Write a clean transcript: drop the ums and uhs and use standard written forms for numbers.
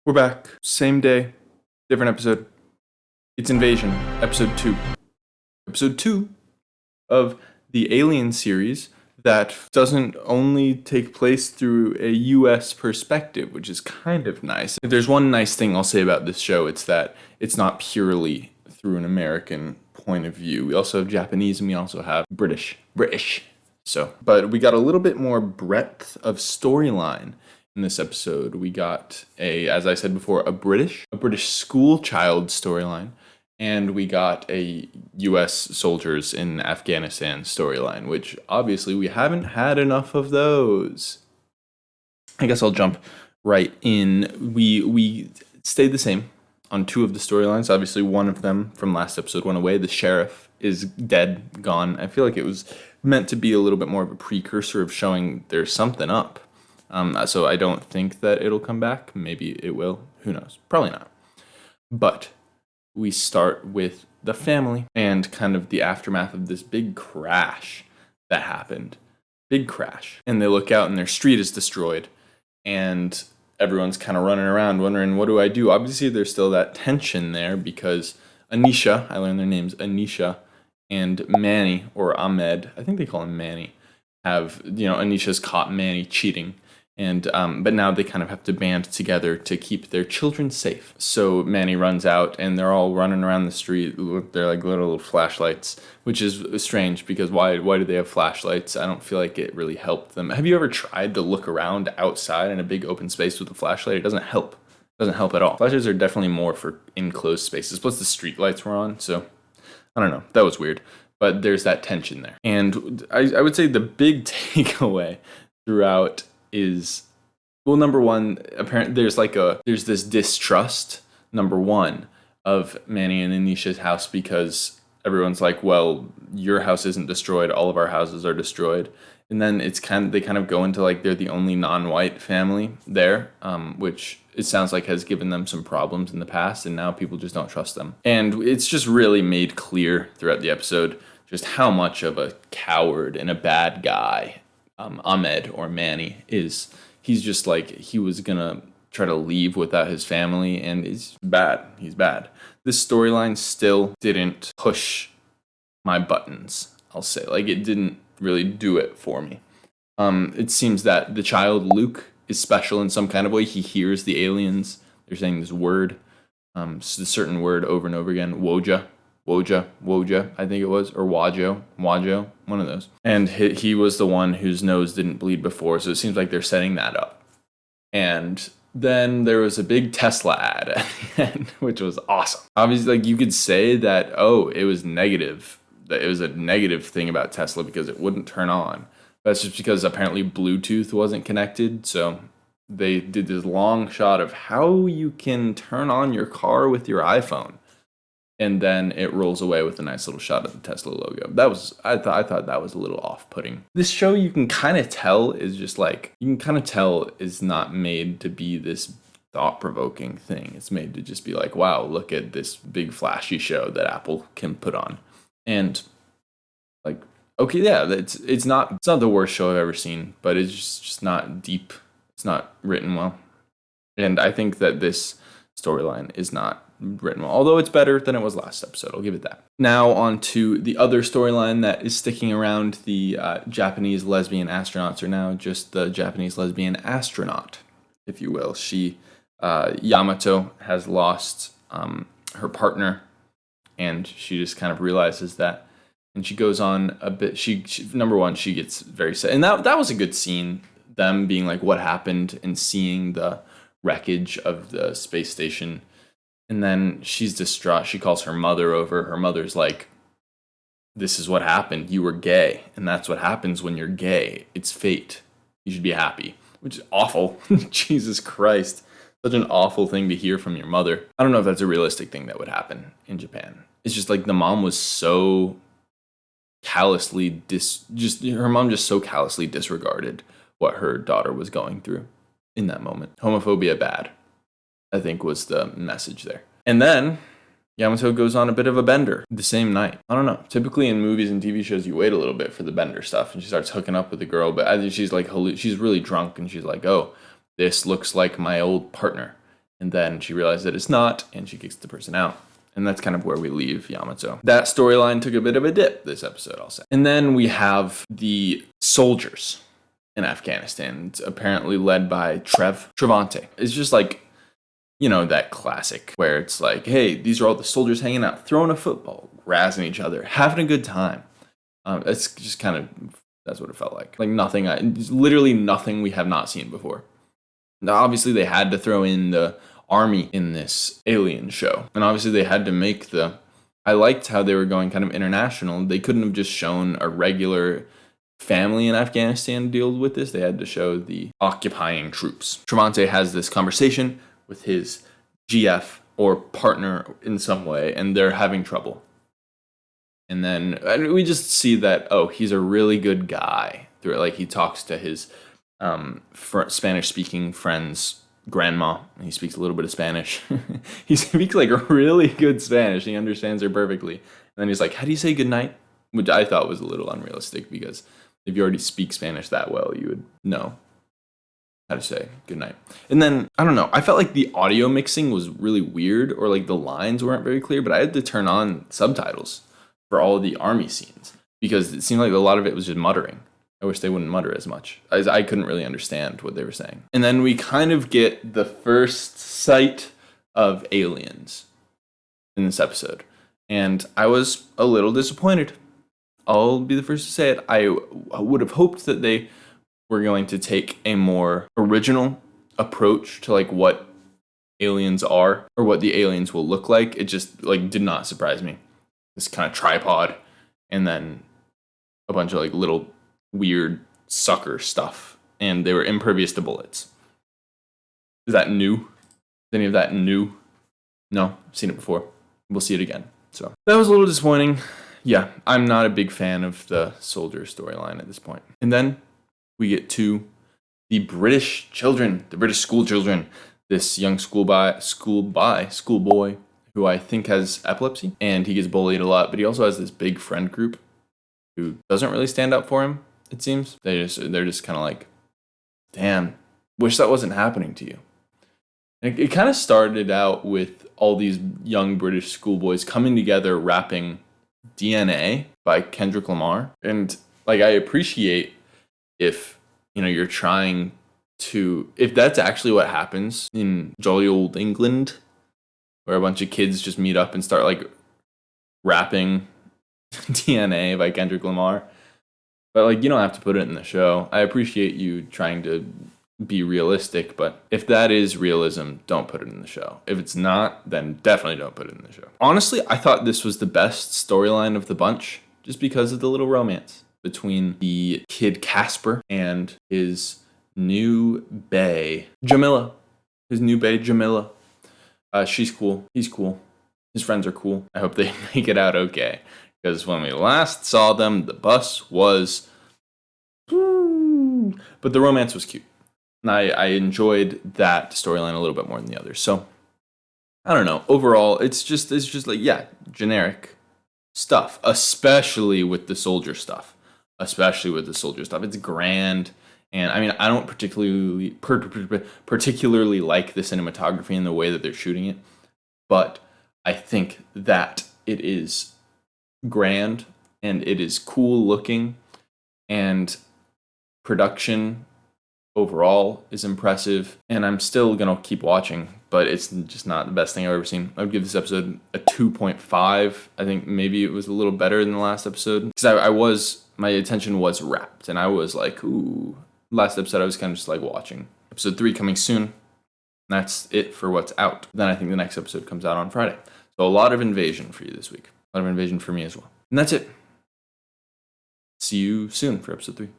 We're back. Same day, different episode. It's Invasion, episode 2. Episode 2 of the Alien series that doesn't only take place through a US perspective, which is kind of nice. If there's one nice thing I'll say about this show, it's that it's not purely through an American point of view. We also have Japanese and we also have British. But we got a little bit more breadth of storyline in this episode. We got as I said before, a British school child storyline, and we got a US soldiers in Afghanistan storyline, which obviously we haven't had enough of those. I guess I'll jump right in. We stayed the same on two of the storylines. Obviously, one of them from last episode went away. The sheriff is dead, gone. I feel like it was meant to be a little bit more of a precursor of showing there's something up. So I don't think that it'll come back. Maybe it will. Who knows? Probably not. But we start with the family and kind of the aftermath of this big crash that happened. Big crash. And they look out and their street is destroyed. And everyone's kind of running around wondering, what do I do? Obviously, there's still that tension there because Anisha, I learned their names, Anisha and Manny, or Ahmed, I think they call him Manny, Anisha's caught Manny cheating. And but now they kind of have to band together to keep their children safe. So Manny runs out, and they're all running around the street. They're like little flashlights, which is strange because why do they have flashlights? I don't feel like it really helped them. Have you ever tried to look around outside in a big open space with a flashlight? It doesn't help. It doesn't help at all. Flashlights are definitely more for enclosed spaces. Plus the street lights were on, so I don't know. That was weird. But there's that tension there. And I would say the big takeaway throughout is, well, number one, apparently there's this distrust, number one, of Manny and Anisha's house because everyone's like, well, your house isn't destroyed, all of our houses are destroyed. And then they kind of go into like they're the only non-white family there, which it sounds like has given them some problems in the past, and now people just don't trust them. And it's just really made clear throughout the episode just how much of a coward and a bad guy Ahmed, or Manny, is. He's just like, he was gonna try to leave without his family, and he's bad. This storyline still didn't push my buttons, I'll say. Like, it didn't really do it for me. It seems that the child, Luke, is special in some kind of way. He hears the aliens. They're saying this word, a certain word over and over again, Woja, I think it was, or Wajo, one of those. And he was the one whose nose didn't bleed before, so it seems like they're setting that up. And then there was a big Tesla ad at the end, which was awesome. Obviously, like, you could say that, it was negative, that it was a negative thing about Tesla because it wouldn't turn on. That's just because apparently Bluetooth wasn't connected, so they did this long shot of how you can turn on your car with your iPhone. And then it rolls away with a nice little shot of the Tesla logo. I thought that was a little off-putting. This show, you can kind of tell is not made to be this thought-provoking thing. It's made to just be like, wow, look at this big flashy show that Apple can put on. And like, okay, yeah, it's not the worst show I've ever seen, but it's just not deep. It's not written well. And I think that this storyline is not written well, although it's better than it was last episode. I'll give it that. Now on to the other storyline that is sticking around. The Japanese lesbian astronauts are now just the Japanese lesbian astronaut, if you will. Yamato has lost her partner, and she just kind of realizes that, and she goes on a bit. She number one, she gets very sad, and that was a good scene. Them being like, what happened, and seeing the wreckage of the space station. And then she's distraught. She calls her mother over. Her mother's like, this is what happened. You were gay. And that's what happens when you're gay. It's fate. You should be happy. Which is awful. Jesus Christ. Such an awful thing to hear from your mother. I don't know if that's a realistic thing that would happen in Japan. It's just like the mom was so callously her mom just so callously disregarded what her daughter was going through in that moment. Homophobia bad, I think, was the message there. And then Yamato goes on a bit of a bender the same night. I don't know. Typically in movies and TV shows, you wait a little bit for the bender stuff, and she starts hooking up with the girl. But she's like, she's really drunk, and she's like, oh, this looks like my old partner. And then she realizes that it's not, and she kicks the person out. And that's kind of where we leave Yamato. That storyline took a bit of a dip this episode, I'll say. And then we have the soldiers in Afghanistan. It's apparently led by Trevante. It's just like, that classic where it's like, hey, these are all the soldiers hanging out, throwing a football, razzing each other, having a good time. It's just kind of, that's what it felt like. Like literally nothing we have not seen before. Now, obviously, they had to throw in the army in this alien show. And obviously, they had to make I liked how they were going kind of international. They couldn't have just shown a regular family in Afghanistan deal with this. They had to show the occupying troops. Trevante has this conversation with his GF or partner in some way, and they're having trouble. And then we just see that, he's a really good guy. Like, he talks to his Spanish-speaking friend's grandma. He speaks a little bit of Spanish. He speaks like a really good Spanish. He understands her perfectly. And then he's like, how do you say goodnight? Which I thought was a little unrealistic, because if you already speak Spanish that well, you would know how to say goodnight. And then, I don't know, I felt like the audio mixing was really weird, or like the lines weren't very clear, but I had to turn on subtitles for all of the army scenes, because it seemed like a lot of it was just muttering. I wish they wouldn't mutter as much, as I couldn't really understand what they were saying. And then we kind of get the first sight of aliens in this episode. And I was a little disappointed. I'll be the first to say it. I would have hoped that they were going to take a more original approach to like what aliens are, or what the aliens will look like. It just like did not surprise me. This kind of tripod, and then a bunch of like little weird sucker stuff, and they were impervious to bullets. Is that new? Is any of that new? No, I've seen it before. We'll see it again. So that was a little disappointing. Yeah, I'm not a big fan of the soldier storyline at this point. And then we get to the British children, the British school children. This young schoolboy who I think has epilepsy, and he gets bullied a lot, but he also has this big friend group who doesn't really stand up for him, it seems. They're just kind of like, damn, wish that wasn't happening to you. And it kind of started out with all these young British schoolboys coming together rapping DNA by Kendrick Lamar. And like, I appreciate if, you're trying to, if that's actually what happens in jolly old England, where a bunch of kids just meet up and start like rapping DNA by Kendrick Lamar. But like, you don't have to put it in the show. I appreciate you trying to be realistic, but if that is realism, don't put it in the show. If it's not, then definitely don't put it in the show. Honestly, I thought this was the best storyline of the bunch, just because of the little romance between the kid Casper and his new bae, Jamila. She's cool. He's cool. His friends are cool. I hope they make it out okay. Because when we last saw them, the bus was... But the romance was cute. And I enjoyed that storyline a little bit more than the others. So, I don't know. Overall, it's just like, yeah, generic stuff. Especially with the soldier stuff. It's grand. And I mean, I don't particularly like the cinematography and the way that they're shooting it. But I think that it is grand, and it is cool looking, and production overall is impressive, and I'm still gonna keep watching, but it's just not the best thing I've ever seen. I would give this episode a 2.5. I think maybe it was a little better than the last episode, because my attention was wrapped, and I was like, ooh. Last episode I was kind of just like watching. Episode 3 coming soon. That's it for what's out. Then I think the next episode comes out on Friday. So a lot of Invasion for you this week. A lot of Invasion for me as well. And that's it. See you soon for episode 3.